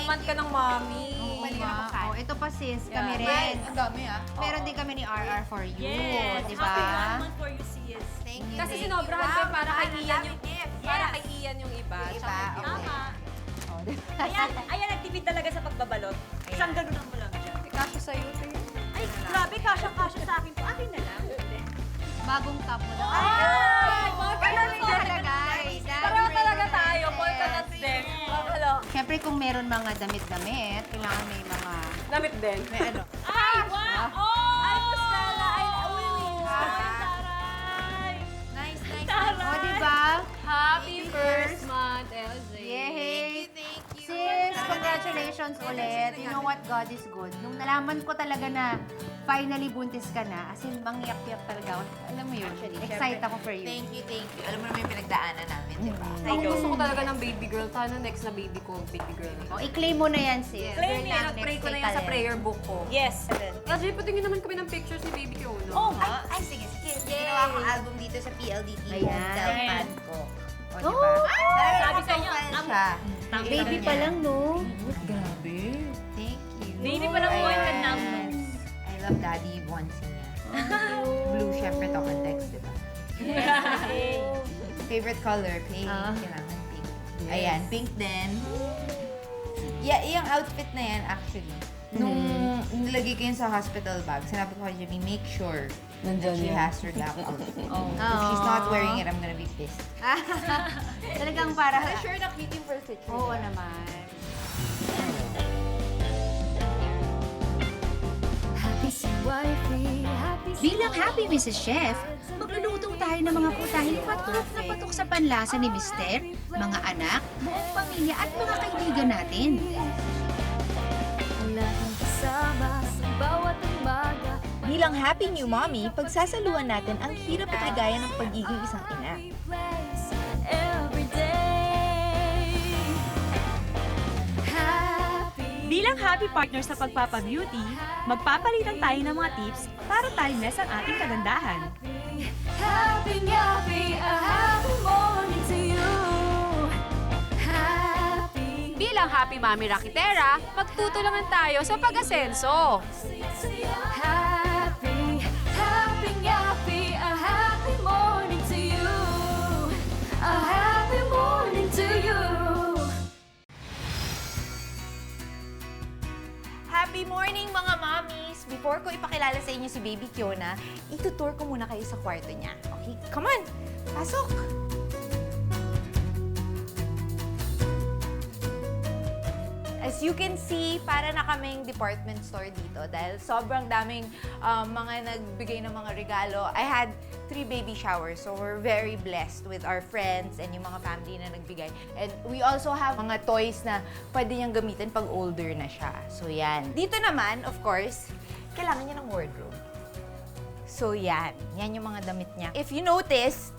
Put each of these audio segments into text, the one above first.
month ka ng mommy. Pwede ka na magkain. Oh, ito pa sis, Yeah. kami Well, rin. ang dami Meron din kami ni RR for you, Yes. di Happy ba? 1 month for you, sis. Thank you. Kasi thank sinobrahan you. ko yung para kay Wow, Ian yung... gift. Para kay Ian yung iba. Yung Tsaka iba, yung- okay. Tama. Oh, di ba? Ayan, nagtipid talaga sa pagbabalot. Isang ganunan mo lang dyan. Kasya sa'yo, te. Ay, grabe, kasya-kasya sa akin to. Akin na lang. Bagong top mo lang. Ay! Ganun yung nakalagay. Pareho talaga tayo. Polka dots din. Hello. Siyempre, kung meron mga damit-damit, kailangan may mga... Damit din. May ano. Ay, wow! Oh! Ay, Stella. Ay, uy. Taray! Nice, nice. Taray! Oh, di ba? Happy first month, LJ. Thank Yay! you. Sis, congratulations ulit. You know what? God is good. Nung nalaman ko talaga na finally buntis ka na, as in, mangyak-yak talaga ako. Alam mo yun, excited ako for you. Thank you, thank you. Alam mo naman yung pinagdaanan namin, di ba? Ang gusto ko talaga ng baby girl. Sana next na baby ko, baby girl. Oh, i-claim mo na yan, sis. Claim Girl niya, lang, nag-pray next ko na kay yan sa Kalen. prayer book ko. Yes. LJ, patingin naman kami ng pictures ni baby ko. Oh, Ay, sige, sige. Ginawa kong album dito sa PLDT. Ayan. Fan ko. O, di Oh! ba? Sabi sa inyo, fan siya. Baby pa lang, no? Grabe. Thank you. Baby pa lang po yung Ayan. kanyang I love Daddy Bonsi niya. Blue, syempre to context, di ba? Favorite color, pink. Kailangan pink. Ayan, pink din. Yeah, yung outfit na yan, actually. Nung nilagay ko yun sa hospital bag, sinabi ko kay Jimmy, make sure that she has her lap out. If she's not wearing it, I'm gonna be pissed. Talagang para... Sure na cute yung first picture. Oo naman. Bilang Happy Mrs. Chef, magluluto tayo ng mga putahin patok na patok sa panlasa ni Mister, mga anak, buong pamilya at mga kaibigan natin. Bilang happy new mommy, pagsasaluhan natin ang hirap at ligaya ng pagiging isang ina. Bilang happy partner sa pagpapabeauty, magpapalitan tayo ng mga tips para timeless ang ating kagandahan. Bilang happy mami rakitera, magtutulungan tayo sa pag-asenso. Happy morning mga mommies! Before ko ipakilala sa inyo si Baby Kiona, itutour ko muna kayo sa kwarto niya. Okay, come on! Pasok! As you can see, para na kaming department store dito dahil sobrang daming mga nagbigay ng mga regalo. I had 3 baby showers, so we're very blessed with our friends and yung mga family na nagbigay. And we also have mga toys na pwede niyang gamitin pag older na siya. So yan. Dito naman, of course, kailangan niya ng wardrobe. So yan. Yan yung mga damit niya. If you notice,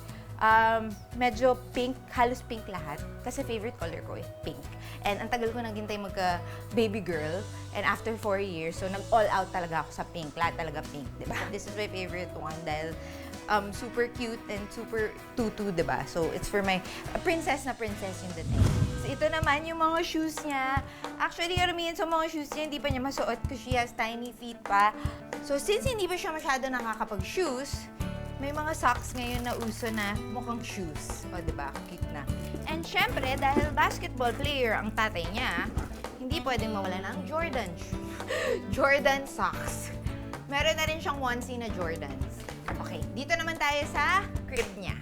medyo pink, halos pink lahat. Kasi favorite color ko is pink. And ang tagal ko naghintay magka-baby girl. And after 4 years, so nag-all out talaga ako sa pink. Lahat talaga pink, di ba? This is my favorite one dahil super cute and super tutu, di ba? So it's for my princess na princess yung dating. So ito naman yung mga shoes niya. Actually, karamihan sa mga shoes niya, hindi pa niya masuot because she has tiny feet pa. So since hindi pa siya masyado nakakapag-shoes, may mga socks ngayon na uso na mukhang shoes. O, diba? Cute na. And syempre, dahil basketball player ang tatay niya, hindi pwedeng mawala ng Jordan shoes. Jordan socks. Meron na rin siyang onesie na Jordans. Okay, dito naman tayo sa crib niya.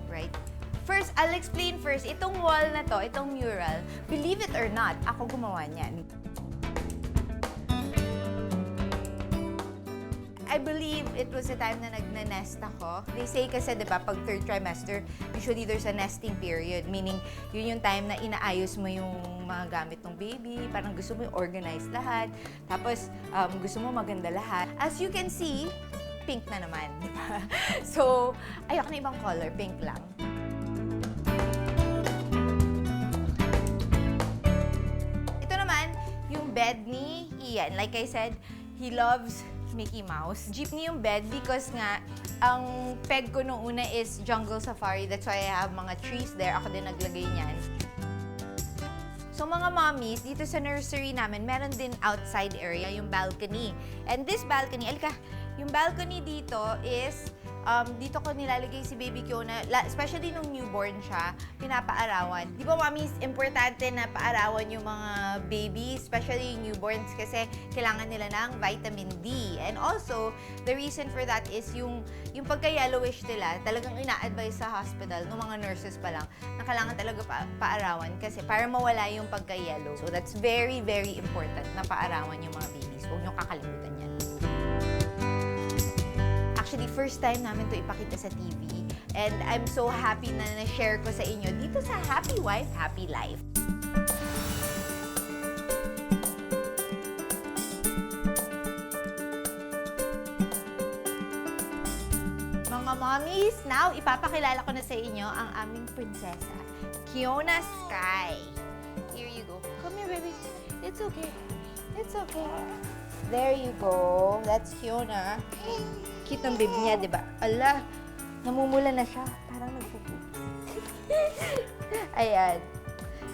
Right? First, I'll explain first. Itong wall na to, itong mural, believe it or not, ako gumawa niyan. I believe it was the time na nag-nest ako. They say kasi, di ba, pag 3rd trimester, usually there's a nesting period. Meaning, yun yung time na inaayos mo yung mga gamit ng baby. Parang gusto mo yung organize lahat. Tapos, gusto mo maganda lahat. As you can see, pink na naman, di ba? So, ayoko na ibang color, pink lang. Ito naman, yung bed ni Ian. Like I said, he loves Mickey Mouse. Jeepney yung bed because nga, ang peg ko nung una is jungle safari. That's why I have mga trees there. Ako din naglagay niyan. So So mga mommies, dito sa nursery namin, meron din outside area, yung balcony. And this balcony, alika, yung balcony dito is, dito ko nilalagay si Baby Kiona, especially nung newborn siya, pinapaarawan. Di ba, mommies, importante na paarawan yung mga baby, especially yung newborns, kasi kailangan nila ng vitamin D. And also, the reason for that is yung pagka-yellowish nila, talagang ina-advise sa hospital, ng mga nurses pa lang, na kailangan talaga paarawan kasi para mawala yung pagka-yellow. So that's very, very important na paarawan yung mga babies. Huwag niyo kakalimutan yan. Actually, first time namin to ipakita sa TV. And I'm so happy na na-share ko sa inyo dito sa Happy Wife, Happy Life. Mga mommies, now ipapakilala ko na sa inyo ang aming prinsesa, Kiona Sky. Here you go. Come here, baby. It's okay. It's okay. There you go. That's Kiona. Cute ng baby niya, di ba? Ala, namumula na siya. Parang nagpupo. Ayan.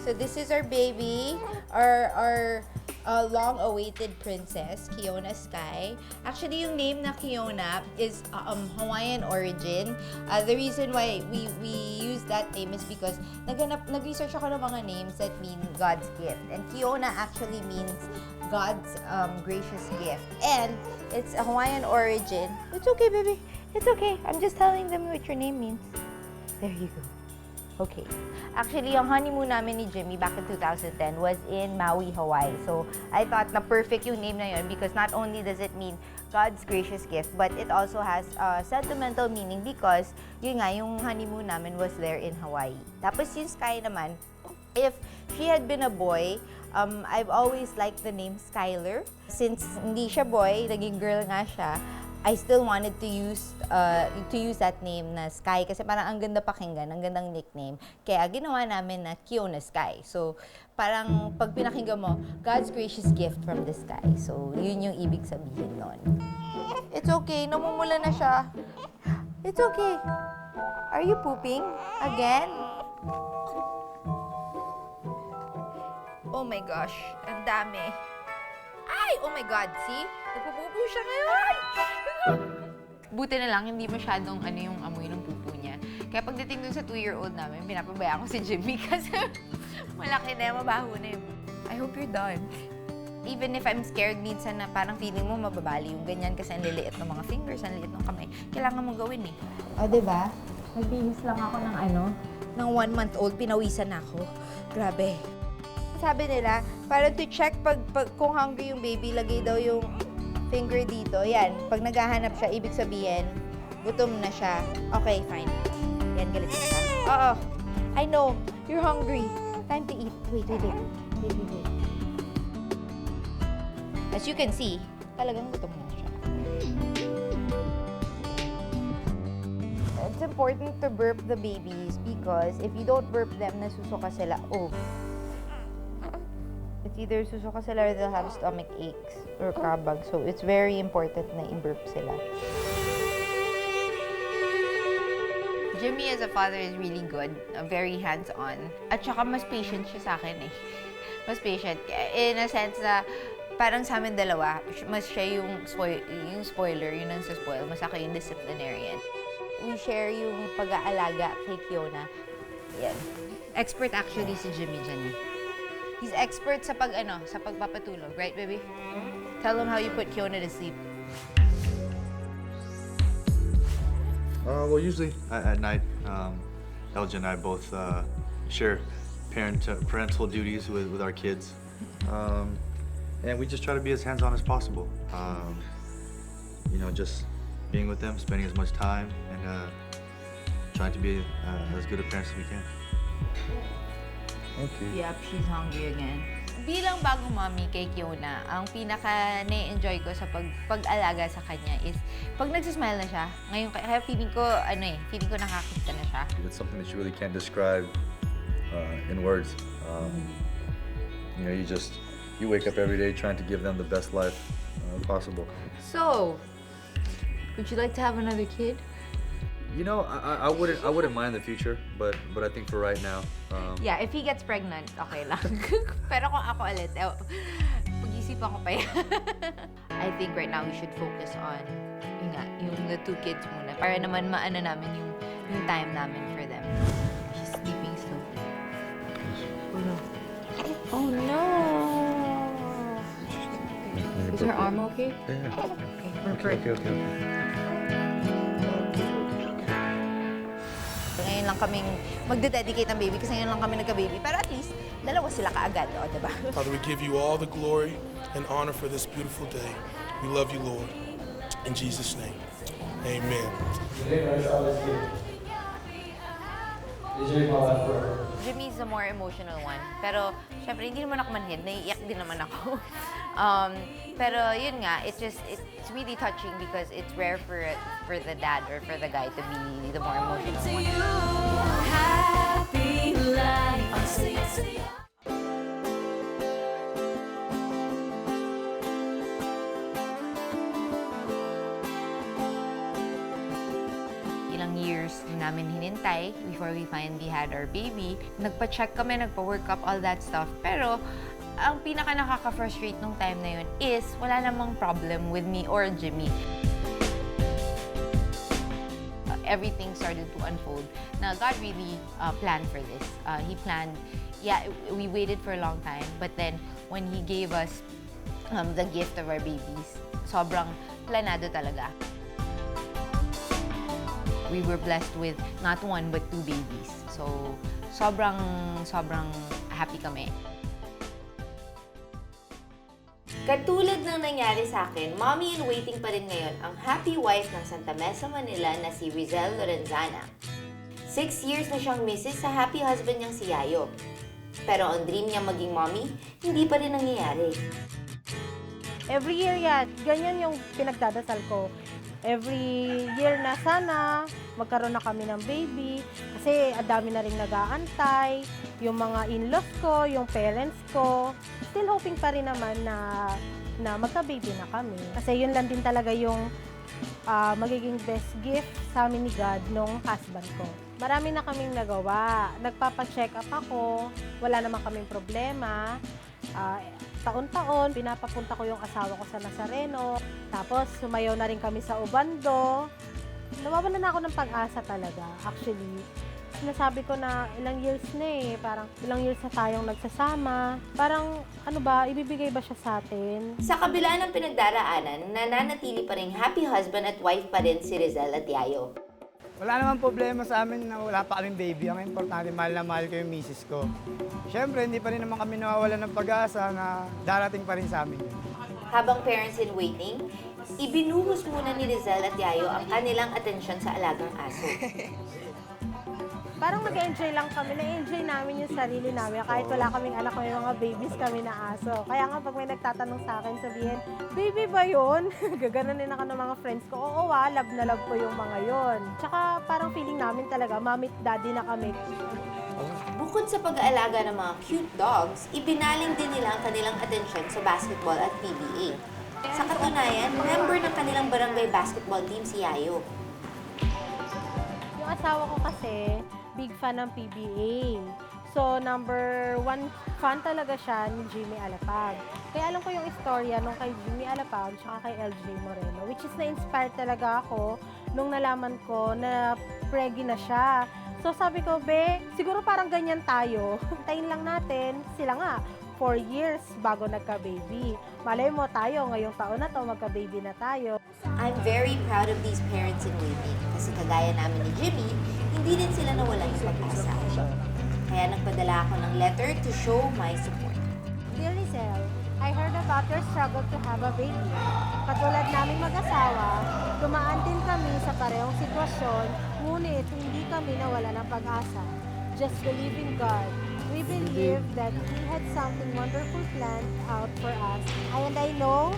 So this is our baby, our long-awaited princess, Kiona Sky. Actually, yung name na Kiona is Hawaiian origin. The reason why we use that name is because nag-research ako ng mga names that mean God's gift. And Kiona actually means God's gracious gift. And it's a Hawaiian origin. It's okay, baby. It's okay. I'm just telling them what your name means. There you go. Okay. Actually, yung honeymoon namin ni Jimmy back in 2010 was in Maui, Hawaii. So, I thought na perfect yung name na yun because not only does it mean God's gracious gift, but it also has sentimental meaning because yun nga, yung honeymoon namin was there in Hawaii. Tapos yung Sky naman, if she had been a boy, I've always liked the name Skyler. Since hindi siya boy, naging girl nga siya, I still wanted to use that name na Sky kasi parang ang ganda pakinggan, ang gandang nickname. Kaya ginawa namin na Kiona Sky. So, parang pag pinakinggan mo, God's gracious gift from the sky. So, yun yung ibig sabihin nun. It's okay, namumula na siya. It's okay. Are you pooping again? Oh my gosh, ang dami. Ay, oh my God, see? Nagpupupo siya ngayon. Buti na lang, hindi masyadong yung amoy ng pupo niya. Kaya pagdating dun sa 2-year-old namin, pinapabayaan ko si Jimmy kasi malaki na, mabaho na yun. I hope you're done. Even if I'm scared minsan na parang feeling mo mababali yung ganyan kasi ang liliit ng mga fingers, ang liliit ng kamay, kailangan mo gawin eh. O, diba? Nagbihis lang ako ng ng 1-month-old, pinawisan ako. Grabe. Sabi nila, para to check kung hungry yung baby, lagay daw yung finger dito. Yan, pag naghahanap siya, ibig sabihin, gutom na siya. Okay, fine. Yan, galit na siya. Oo. I know, you're hungry. Time to eat. Wait. As you can see, talagang gutom na siya. It's important to burp the babies because if you don't burp them, nasusuka sila. Oh. It's either susuka sila or they'll have stomach aches or kabag. So, it's very important na i-burp sila. Jimmy as a father is really good. Very hands-on. At saka mas patient siya sa akin eh. Mas patient. In a sense na parang sa amin dalawa, mas siya yung spoiler, yun ang sa-spoil. Mas ako yung disciplinarian. We share yung pag-aalaga kay Kiona. Yan. Expert actually si Jimmy dyan eh. He's expert sa pagpapatulog, right, baby? Tell him how you put Kiona to sleep. Well, usually at night, Elgin and I both share parental duties with our kids, and we just try to be as hands-on as possible. Just being with them, spending as much time, and trying to be as good a parents as we can. Okay. Yep, she's hungry again. Bilang bagong mommy kay Kiona, ang pinaka na-enjoy ko sa pag-alaga sa kanya is pag nagsismile na siya, ngayon kaya feeling ko nakakita na siya. It's something that you really can't describe in words. You wake up every day trying to give them the best life possible. So, would you like to have another kid? You know, I wouldn't mind the future, but I think for right now, Yeah, if he gets pregnant, okay lang. Pero kung ako ulit, pag-isipan ko pa yan. I think right now we should focus on yung the 2 kids muna. Para naman maano namin yung time namin for them. She's sleeping slowly. Oh no! Is her arm okay? Yeah. Okay. Ngayon lang kaming magde-dedicate ng baby kasi ngayon lang kami nagka-baby. Pero at least, dalawa sila kaagad, o, diba? Father, we give you all the glory and honor for this beautiful day. We love you, Lord. In Jesus' name, amen. Jimmy's the more emotional one. Pero, syempre, hindi naman ako manhid. Naiiyak din naman ako. Pero, yun nga, it's really touching because it's rare for the dad or for the guy to be the more emotional one. Ilang years din namin hinintay before we finally had our baby. Nagpa-check kami, nagpa-workup, all that stuff. Pero, ang pinaka nakaka-frustrate nung time na yun is wala namang problem with me or Jimmy. Everything started to unfold. Now, God really planned for this. He planned, we waited for a long time, but then when He gave us the gift of our babies, sobrang planado talaga. We were blessed with not 1 but 2 babies. So, sobrang happy kami. Katulad ng nangyari sa akin, mommy in waiting pa rin ngayon ang happy wife ng Santa Mesa, Manila na si Rizel Lorenzana. 6 years na siyang misis sa happy husband niyang si Yayo. Pero ang dream niya maging mommy, hindi pa rin nangyayari. Every year yan, ganyan yung pinagdadasal ko. Every year na sana magkaroon na kami ng baby kasi ang dami na rin nag-aantay, yung mga in-laws ko, yung parents ko. Still hoping pa rin naman na magka-baby na kami. Kasi yun lang din talaga yung magiging best gift sa amin ni God nung husband ko. Marami na kaming nagawa. Nagpapa-check up ako, wala naman kaming problema. Taon-taon, pinapapunta ko yung asawa ko sa Nazareno. Tapos, sumayaw na rin kami sa Ubando. Nawawalan na ako ng pag-asa talaga, actually. Sinasabi ko na ilang years na parang ilang years na tayong nagsasama. Parang, ibibigay ba siya sa atin? Sa kabila ng pinagdaraanan, nananatili pa rin happy husband at wife pa rin si Rizel at Yayo. Wala namang problema sa amin na wala pa kaming baby. Ang importante, mahal na mahal ko yung misis ko. Siyempre, hindi pa rin naman kami nawawalan ng pag-asa na darating pa rin sa amin yun. Habang parents in waiting, ibinuhos muna ni Rizel at Yayo ang kanilang atensyon sa alagang aso. Parang nag-enjoy lang kami. Na-enjoy namin yung sarili namin. Kahit wala kaming anak, may mga babies kami na aso. Kaya nga pag may nagtatanong sa akin, sabihin, baby ba yun? Gaganunin ako ng mga friends ko. Oo, love na love ko yung mga yon. Tsaka parang feeling namin talaga, mommy at daddy na kami. Bukod sa pag-aalaga ng mga cute dogs, ibinaling din nila ang kanilang atensyon sa basketball at PBA. Sa katunayan, member ng kanilang barangay basketball team si Yayo. Yung asawa ko kasi, big fan ng PBA. So, number 1 fan talaga siya ni Jimmy Alapag. Kaya alam ko yung istorya nung kay Jimmy Alapag at kay LJ Moreno, which is na-inspired talaga ako nung nalaman ko na preggy na siya. So, sabi ko, siguro parang ganyan tayo. Hintayin lang natin. Sila nga, 4 years bago nagka-baby. Malay mo tayo, ngayong taon na to, magka-baby na tayo. I'm very proud of these parents in waiting kasi kagaya namin ni Jimmy, hindi din sila nawalan ng pag-asa. Kaya nagpadala ako ng letter to show my support. Dear Rizel, I heard about your struggle to have a baby. Katulad naming mag-asawa, dumaan din kami sa parehong sitwasyon, ngunit hindi kami nawala ng pag-asa. Just believe in God. We believe that He had something wonderful planned out for us. And I know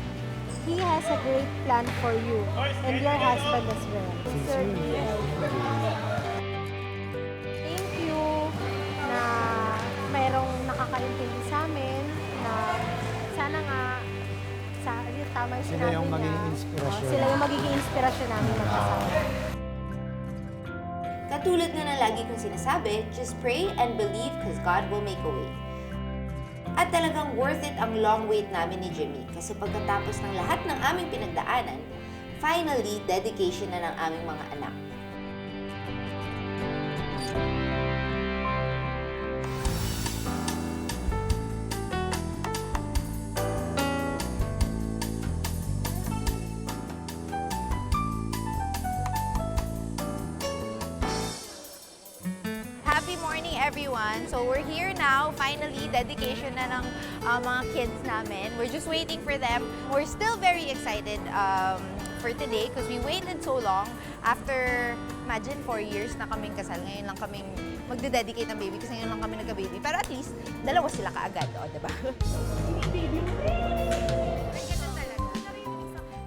He has a great plan for you and your husband as well. Sincerely, thank you na mayroong nakakaintindi sa amin na sana nga tama yung Sila yung sinabi magiging niya. inspirasyon. Sila yung magiging inspirasyon namin mag-asawa. Katulad nga ng lagi kong sinasabi, just pray and believe because God will make a way. At talagang worth it ang long wait namin ni Jimmy kasi pagkatapos ng lahat ng aming pinagdaanan, finally, dedication na ng aming mga anak. Happy morning, everyone! So we're here now. Finally, dedication na ng mga kids namin. We're just waiting for them. We're still very excited for today because we waited so long. After, imagine, 4 years na kaming kasal. Ngayon lang kaming magde-dedicate ng baby kasi ngayon lang kami nagka-baby. Pero at least, dalawa sila kaagad, o, diba?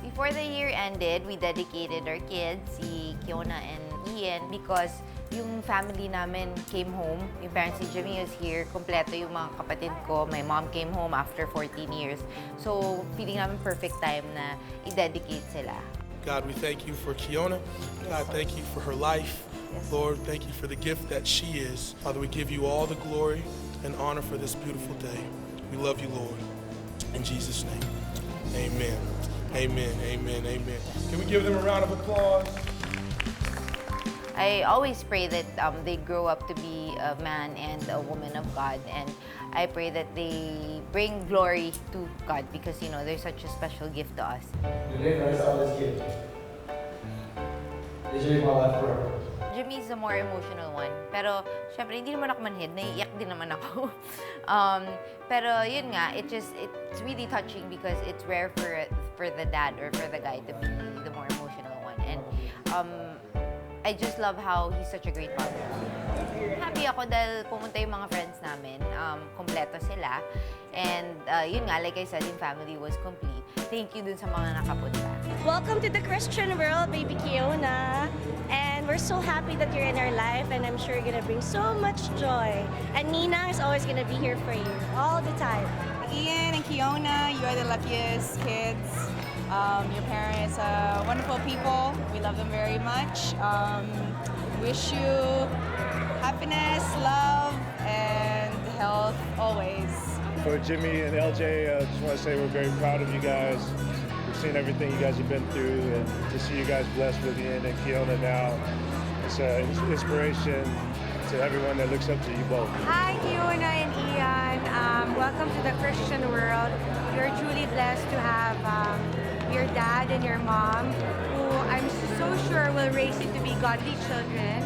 Before the year ended, we dedicated our kids, si Kiona and Ian, because yung family namin came home. Yung parents ni Jimmy was here. Kompleto yung mga kapatid ko. My mom came home after 14 years. So, feeling namin perfect time na i-dedicate sila. God, we thank you for Kiona. God, thank you for her life. Lord, thank you for the gift that she is. Father, we give you all the glory and honor for this beautiful day. We love you, Lord. In Jesus' name, amen. Amen, amen, amen. Can we give them a round of applause? I always pray that they grow up to be a man and a woman of God, and I pray that they bring glory to God because, you know, they're such a special gift to us. Jimmy's the more emotional one. Pero, syempre, hindi naman ako manhid. Naiiyak din naman ako. Pero, yun nga, it's really touching because it's rare for the dad or for the guy to be the more emotional one. And, I just love how he's such a great father. Happy ako dahil pumunta yung mga friends namin. Kompleto sila. And yun nga, like I said, yung family was complete. Thank you dun sa mga nakapunta. Welcome to the Christian world, baby Kiona. And we're so happy that you're in our life, and I'm sure you're gonna bring so much joy. And Nina is always gonna be here for you all the time. Ian and Kiona, you are the luckiest kids. Your parents are wonderful people. We love them very much. Wish you happiness, love, and health always. For Jimmy and LJ, I just want to say we're very proud of you guys. We've seen everything you guys have been through, and to see you guys blessed with Ian and Kiona now, it's an inspiration to everyone that looks up to you both. Hi, Kiona and Ian. Welcome to the Christian world. You're truly blessed to have your dad and your mom, who I'm so sure will raise you to be godly children.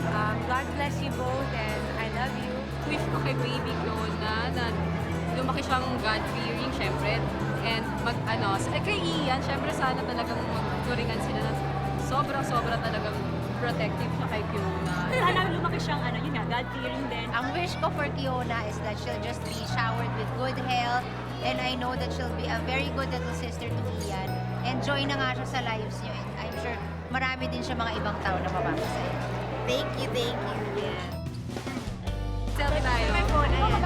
God bless you both, and I love you. Wish ko kay baby Kiona na lumaki siyang God-fearing, syempre. And kay Ian, syempre sana talagang magturingan sila na sobra-sobra talagang protective siya kay Kiona. Sana lumaki siyang yun nga, God-fearing din. Ang wish ko for Kiona is that she'll just be showered with good health, and I know that she'll be a very good little sister to Ian. Enjoy na nga siya sa lives niyo, and I'm sure marami din siya mga ibang tao na mapapasaya. Thank you, thank you. Selfie tayo. May phone, ayan.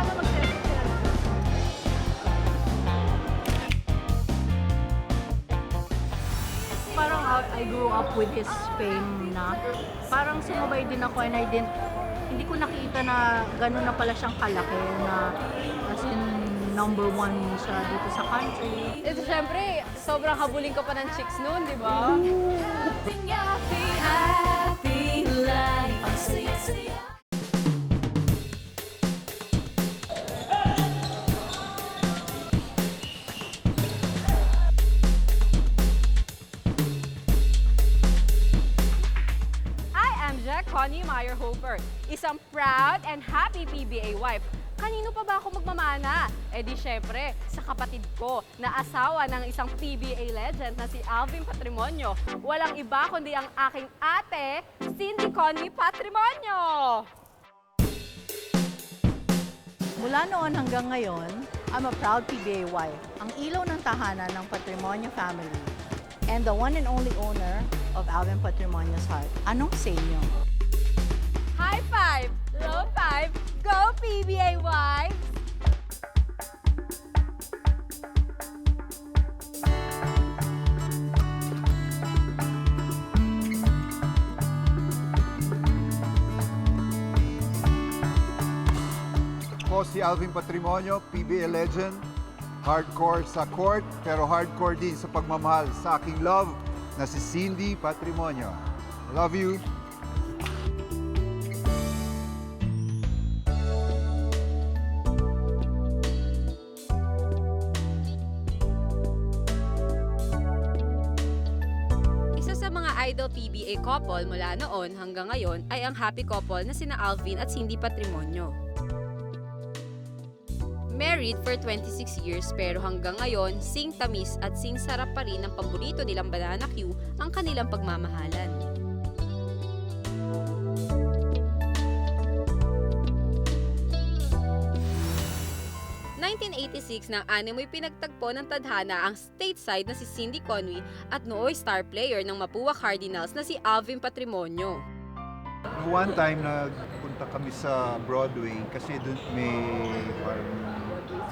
Parang I grew up with his fame na. Parang sumabay din ako, and hindi ko nakita na gano'n na pala siyang kalaki na as in #1 siya dito sa country. Ito syempre, sobrang habulin ka pa ng chicks noon, di ba? Connie Meyer-Hofer, isang proud and happy PBA wife. Kanino pa ba ako magmamana? Eh di syempre, sa kapatid ko na asawa ng isang PBA legend na si Alvin Patrimonio. Walang iba kundi ang aking ate, Cindy Connie Patrimonio. Mula noon hanggang ngayon, I'm a proud PBA wife, ang ilaw ng tahanan ng Patrimonio family, and the one and only owner of Alvin Patrimonio's heart. Anong sa inyo? High five! Low five! Go PBA wives! Alvin Patrimonio, PBA legend. Hardcore sa court, pero hardcore din sa pagmamahal sa aking love na si Cindy Patrimonio. Love you! Isa sa mga idol PBA couple mula noon hanggang ngayon ay ang happy couple na sina Alvin at Cindy Patrimonio. Married for 26 years pero hanggang ngayon, sing tamis at sing sarap pa rin ng paborito nilang Banana Q ang kanilang pagmamahalan. Noong 1986 nang animoy pinagtagpo ng tadhana ang stateside na si Cindy Conway at nooy star player ng Mapua Cardinals na si Alvin Patrimonio. One time nagpunta kami sa Broadway kasi doon may parang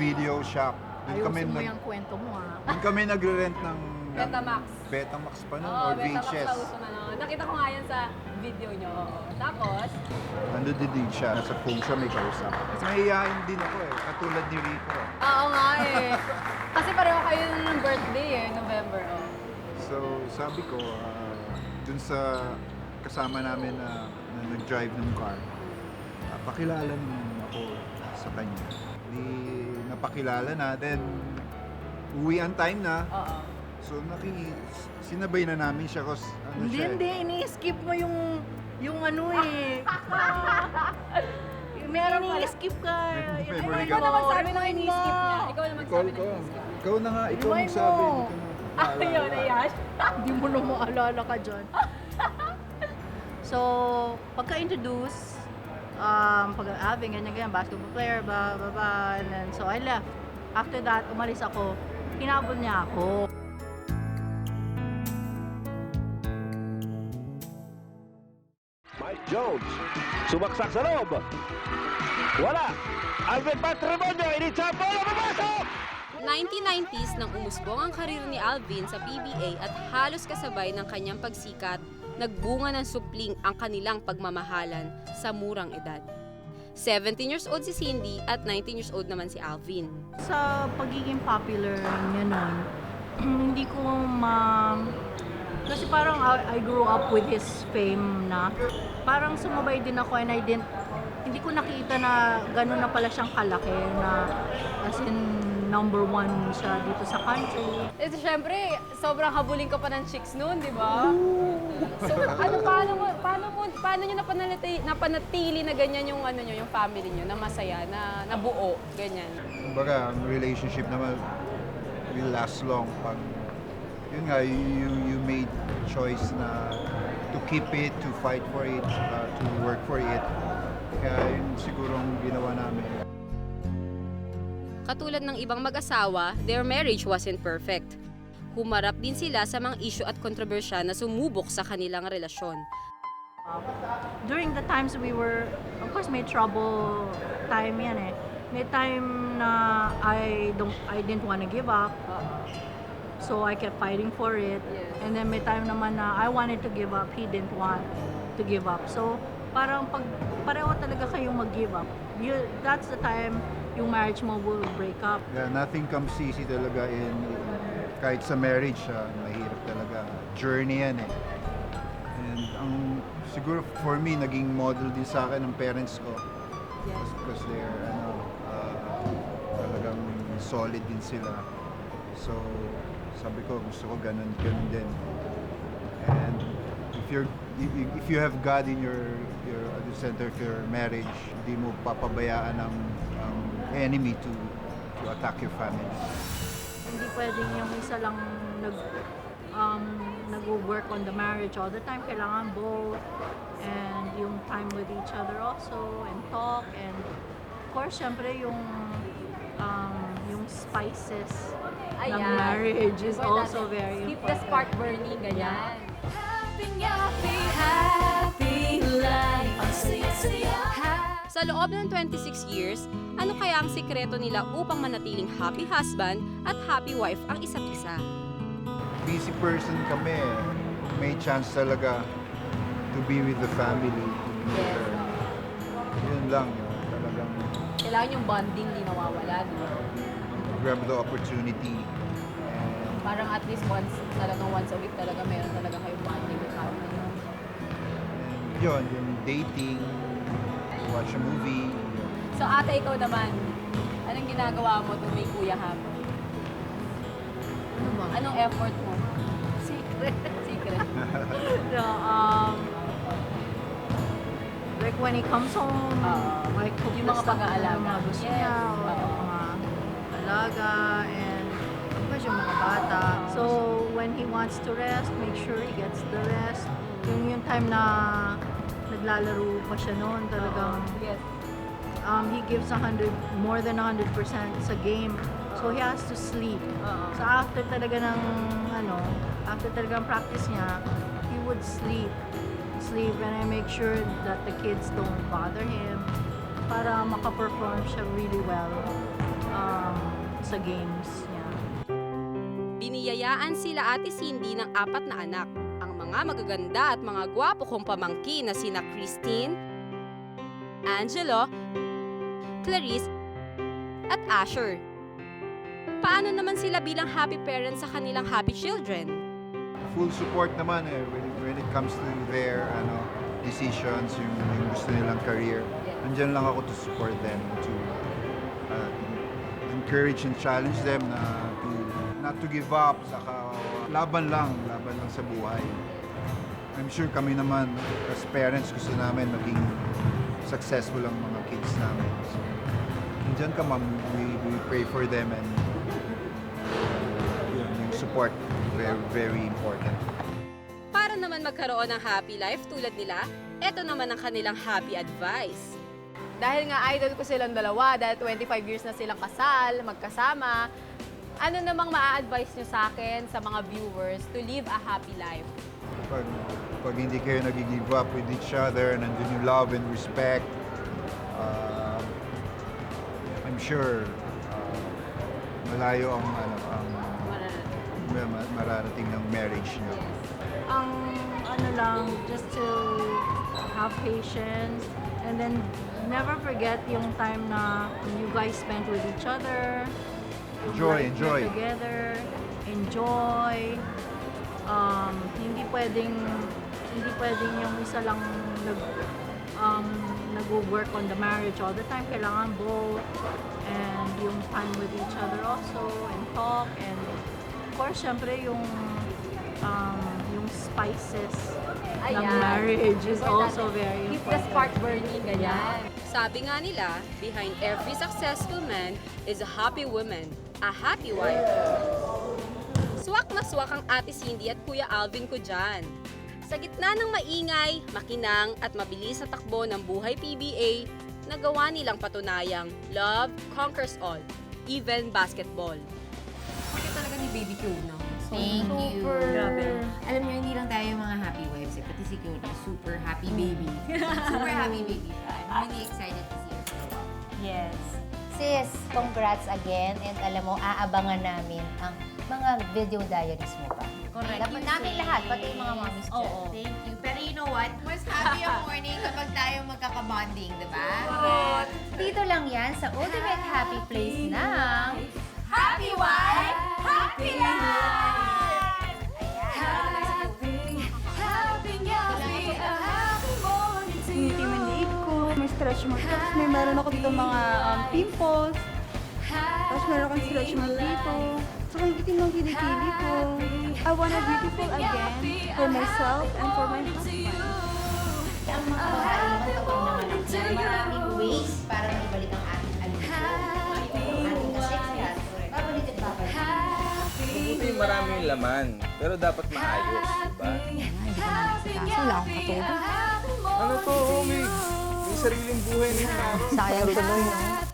video shop. Ayusin mo yung kwento mo Doon kami nagre-rent ng Betamax. Betamax pa nun, Oo, or Betamax VHS. sa uso na no. Nakita ko nga yan sa video nyo. Tapos, Nandun din siya, nasa phone siya, may kausap. Mahihayin din ako katulad ni Rico. oo nga eh. Kasi pareho kayo ng birthday November. So sabi ko, dun sa kasama namin na nag-drive ng car, pakilala naman ako sa kanya. Di napakilala na, then uwian time na. Oo. So sinabay na namin siya kasi Hindi, ini-skip mo yung ano eh. Meron ini-skip ka. Memory Ikaw ka. naman sabi ng ini-skip niya. Ikaw naman Call sabi ko. ng ini-skip niya. Ikaw na nga, ikaw Rewind magsabi. mo. Ayun, ayan. Hindi mo na maalala ka dyan. So, pagka-introduce, pag-Alvin, ganyan, basketball player, blah, blah, blah, and then, so I left. After that, umalis ako, hinabol niya ako. Mike Jones, sumaksak sa loob. Wala. Alvin Patrimonio, initsap mo, lumabasok! 1990s nang umusbong ang karir ni Alvin sa PBA at halos kasabay ng kanyang pagsikat, nagbunga ng supling ang kanilang pagmamahalan sa murang edad. 17 years old si Cindy at 19 years old naman si Alvin. Sa pagiging popular niya nun, hindi ko kasi parang I grew up with his fame na. Parang sumabay din ako and hindi ko nakita na gano'n na pala siyang kalaki na as in number 1 siya dito sa country. Eh, syempre, sobrang habulin ka pa ng chicks noon, di ba? So, paano nyo napanatili na ganyan yung yung family nyo, na masaya, na nabuo, ganyan? Kumbaga, ang relationship naman will last long pag yun nga, you made choice na to keep it, to fight for it, to work for it. Kaya yun siguro ang ginawa namin. Katulad ng ibang mag-asawa, their marriage wasn't perfect. Humarap din sila sa mga issue at kontrobersya na sumubok sa kanilang relasyon. During the times we were, of course may trouble time yan eh. May time na I didn't want to give up. So I kept fighting for it. And then may time naman na I wanted to give up, he didn't want to give up. So parang pag pareho talaga kayong mag-give up, that's the time yung marriage mo will break up. Yeah, nothing comes easy talaga kahit sa marriage, mahirap talaga. Journey yan eh. And siguro for me, naging model din sa akin ng parents ko. Because they're, talagang solid din sila. So, sabi ko, gusto ko ganun din. And if you have God in your at the center of your marriage, hindi mo papabayaan ang enemy to attack your family. Hindi pwedeng yung isa lang nag-work on the marriage all the time. Kailangan both. And yung time with each other also, and talk, and of course, syempre yung spices ng marriage is also very important. Keep the spark burning, ganyan. Sa loob ng 26 years, ano kaya ang sikreto nila upang manatiling happy husband at happy wife ang isa't isa? Busy person kami. May chance talaga to be with the family. Yun lang. Talagang Kailangan yung bonding di nawawala, di ba? Grab the opportunity. Parang at least once a week talaga meron talaga kayong bonding with family. Yun, yung dating, watch a movie. So ate, ikaw naman, anong ginagawa mo tuwing may kuya hapon? Anong effort mo? Secret. No, like when he comes home, like cook yung the mga stuff na pag-aalaga. mga gusto Yes. niya, o yung mga alaga, and of course yung mga bata. So when he wants to rest, make sure he gets the rest. Yung time na naglalaro pa siya noon, talagang Yes. he gives more than 100% sa game. So he has to sleep. So after talaga ng practice niya, he would sleep, and I make sure that the kids don't bother him para makaperform siya really well sa games niya. Biniyayaan sila Ate Cindy ng 4 na anak, ang mga magaganda at mga gwapo kong pamangkin na sina Christine, Angelo, Clarice, at Asher. Paano naman sila bilang happy parents sa kanilang happy children? Full support naman when it comes to their decisions, yung gusto nilang career. Andyan lang ako to support them, to encourage and challenge them na not to give up, saka laban lang sa buhay. I'm sure kami naman as parents gusto namin maging successful ang mga kids namin. So, andyan ka ma'am, we pray for them, and yung support very, very important. Para naman magkaroon ng happy life tulad nila, eto naman ang kanilang happy advice. Dahil nga idol ko silang dalawa, dahil 25 years na silang kasal, magkasama, ano namang maa-advise nyo sa akin, sa mga viewers, to live a happy life? Pag hindi kayo nag-give up with each other, nandun yung love and respect, I'm sure malayo ang mararating ng marriage niyo. Ang just to have patience, and then never forget yung time na you guys spent with each other. Enjoy. Together, enjoy. Hindi pwedeng yung isa lang nag-work on the marriage all the time. Kailangan both, and yung time with each other also, and talk, and of course, syempre yung spices ng marriage is also very important. Keep the spark burning, ganyan. Sabi nga nila, behind every successful man is a happy woman, a happy wife. Swak na swak ang Ate Cindy at Kuya Alvin ko dyan. Sa gitna ng maingay, makinang at mabilis na takbo ng buhay PBA, nagawa nilang patunayang love conquers all, even basketball. Bakit talaga ni Baby Kiona? Thank you. Grabe. Alam niyo, hindi lang tayo mga happy wives, pati si Kiona, super happy baby. Super happy baby siya. I'm really excited to see her. Yes. Sis, congrats again. And alam mo, aabangan namin ang mga video diaries mo pa. Correct. Dapat namin lahat, pati yung mga mommies dyan. Oo. Thank you. Pero you know what? Mas happy ang morning kapag tayo magkakabonding, di ba? Correct. Dito lang yan sa ultimate happy place ng Happy Wife, Happy Life! Ngiti man liig ko, may stretch marks, tapos meron ako dito mga pimples, tapos meron akong stretch mark dito, saka yung itim ng kilikili ko. I wanna beautiful again for myself and for my husband. ang mga babae matuon naman maraming ways para maibalik ang ating alusyon, ating kaseksyan, babalik at babalik. Mabuti maraming laman, pero dapat maayos, diba? Kaso wala akong katulong. Ano to, may sariling buhay na. Sayang tuloy, no?